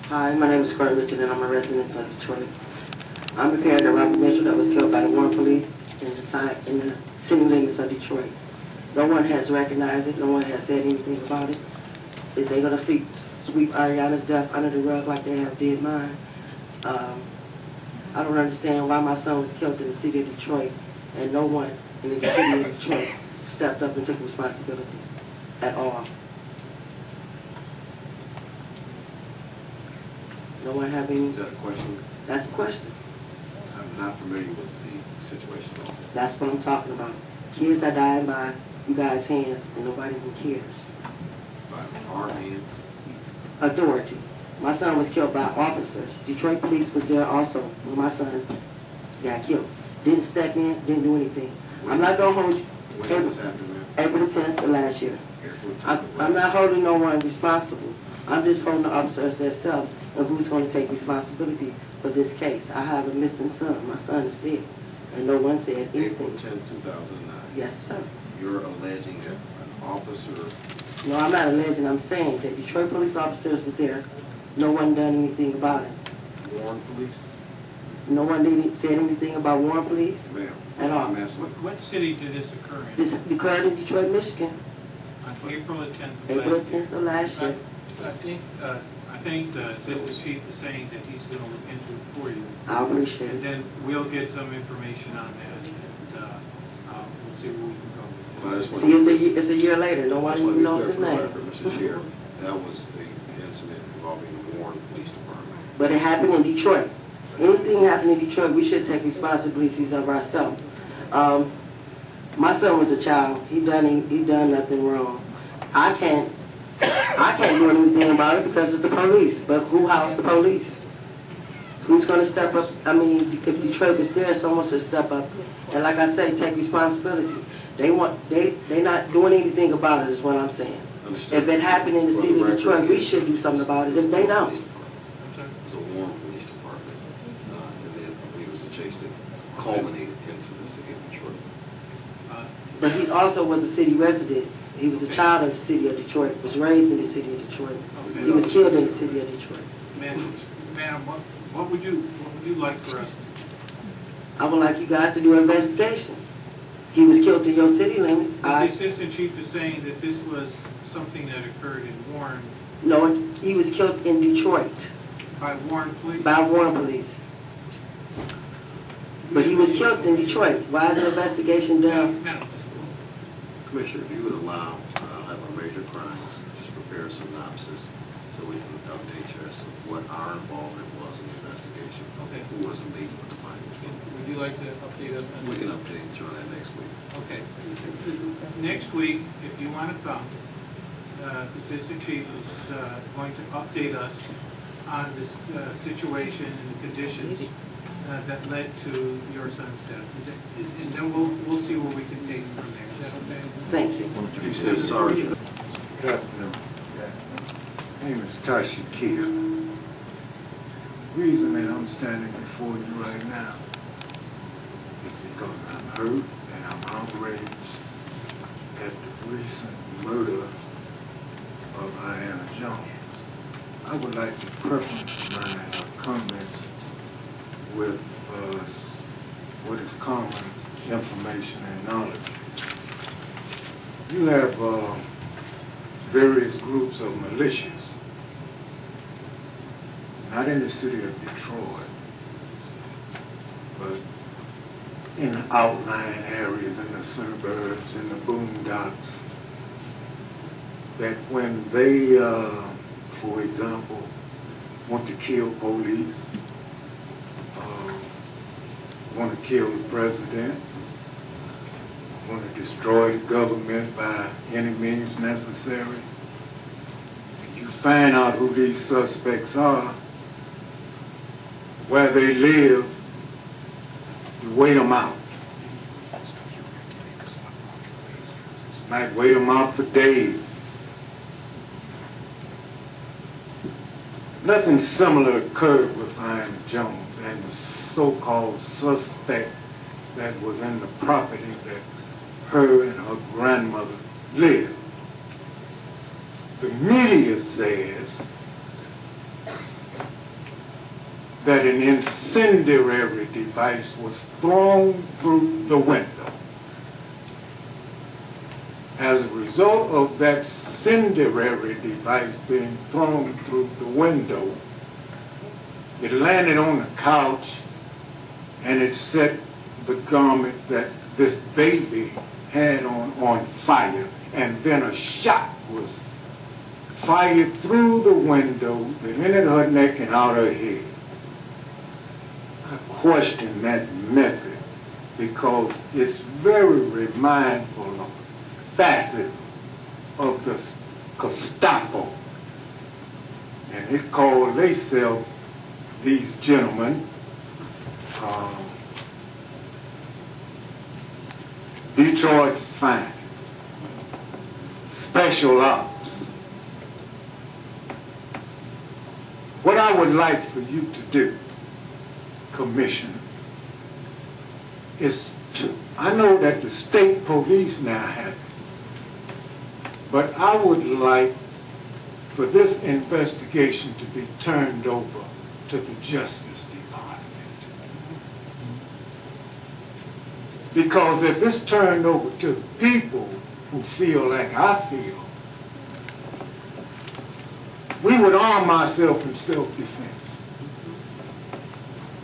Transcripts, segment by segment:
Hi, my name is Kurt Richard and I'm a resident of Detroit. I'm preparing the Robert Mitchell that was killed by the Warren Police in the city limits of Detroit. No one has recognized it, no one has said anything about it. Is they going to sweep Ariana's death under the rug like they have did mine? I don't understand why my son was killed in the city of Detroit and no one in the city of Detroit stepped up and took responsibility at all. No one have any? Is that a question? That's a question. I'm not familiar with the situation at all. That's what I'm talking about. Kids are dying by you guys' hands and nobody even cares. By our hands? Authority. My son was killed by officers. Detroit police was there also when my son got killed. Didn't step in, didn't do anything. I'm not going to hold you. When was happening? April the 10th of last year. April 10th. I'm not holding no one responsible. I'm just holding the officers themselves and who's going to take responsibility for this case. I have a missing son. My son is dead. And no one said anything. April 10, 2009. Yes, sir. You're alleging that an officer... No, I'm not alleging. I'm saying that Detroit police officers were there. No one done anything about it. Warren Police? No one said anything about Warren Police Ma'am. at all. I'm asking. What city did this occur in? This occurred in Detroit, Michigan. On April the 10th of April last year. 10th of last year. I think the assistant chief is saying that he's going to look into it for you. I appreciate And it. then we'll get some information on that, and we'll see where we can go Well, I with just it. want See, it's a year later. Nobody to even be knows clear his for the name. record, Mr. Chair, that was the incident involving the Warren Police Department. But it happened in Detroit. Anything happened in Detroit, we should take responsibilities of ourselves. My son was a child. He done nothing wrong. I can't do anything about it because it's the police. But who housed the police? Who's going to step up? I mean, if Detroit was there, someone should step up. And like I say, take responsibility. They not doing anything about it is what I'm saying. Understood. If it happened in the city of Detroit, we should do something about it. If they don't. It was a Warren Police Department, and then I believe it was a chase that culminated into the city of Detroit. But he also was a city resident. He was a child of the city of Detroit, was raised in the city of Detroit. Okay. He was killed in the city of Detroit. Ma'am, what would you like for us to do? I would like you guys to do an investigation. He was killed in your city limits. The assistant chief is saying that this was something that occurred in Warren No, he was killed in Detroit by Warren Police. by Warren Police. But he was killed in Detroit. Why is an investigation done? Ma'am, Commissioner, if you would allow, have our major crimes, just prepare a synopsis so we can update you as to what our involvement was in the investigation. Okay. Who was the lead with the findings? would you like to update us on We that? can update you on that next week. Okay. Next week, if you want to come, the assistant chief is going to update us on this situation and the conditions that led to your son's death. And then we'll see where we can take it from there. Is that okay? Thank you. You said sergeant. Good afternoon. My name is Tashi Kia. The reason that I'm standing before you right now is because I'm hurt and I'm outraged at the recent murder of Ayanna Jones. I would like to preface my comments with what is common information and knowledge. You have various groups of militias, not in the city of Detroit, but in the outlying areas, in the suburbs, in the boondocks, that when they, for example, want to kill police, want to kill the president, want to destroy the government by any means necessary. And you find out who these suspects are, where they live, you wait them out. Might wait them out for days. Nothing similar occurred with Ayanna Jones and the so-called suspect that was in the property that her and her grandmother lived. The media says that an incendiary device was thrown through the window. As a result of that incendiary device being thrown through the window, it landed on the couch and it set the garment that this baby had on fire, and then a shot was fired through the window that entered her neck and out her head. I question that method because it's very remindful of fascism, of the Gestapo. And it called themselves, these gentlemen, Detroit's finest, special ops. What I would like for you to do, Commissioner, is to, I know that the state police now have it, but I would like for this investigation to be turned over to the Justice Department. Because if it's turned over to the people who feel like I feel, we would arm ourselves in self-defense.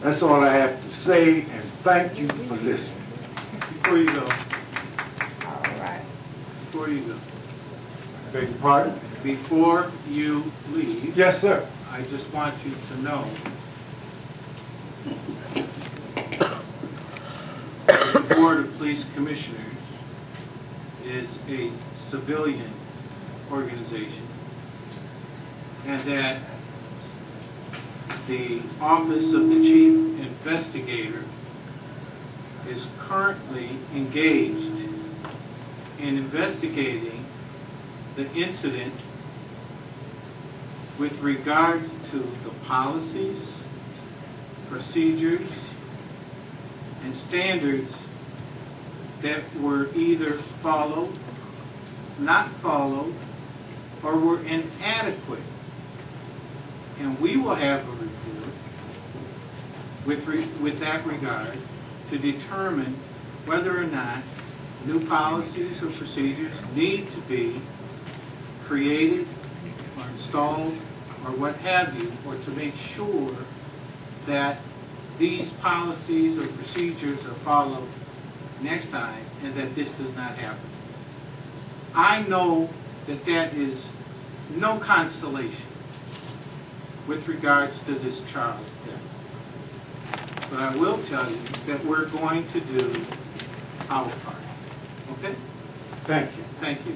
That's all I have to say, and thank you for listening. Before you go, All right. before you go, Beg your pardon? before you leave, Yes, sir. I just want you to know the Board of Police Commissioners is a civilian organization, and that the Office of the Chief Investigator is currently engaged in investigating the incident with regards to the policies, procedures, and standards that were either followed, not followed, or were inadequate. And we will have a report with that regard to determine whether or not new policies or procedures need to be created or installed or what have you, or to make sure that these policies or procedures are followed next time and that this does not happen. I know that that is no consolation with regards to this child's death. But I will tell you that we're going to do our part. Okay? Thank you. Thank you.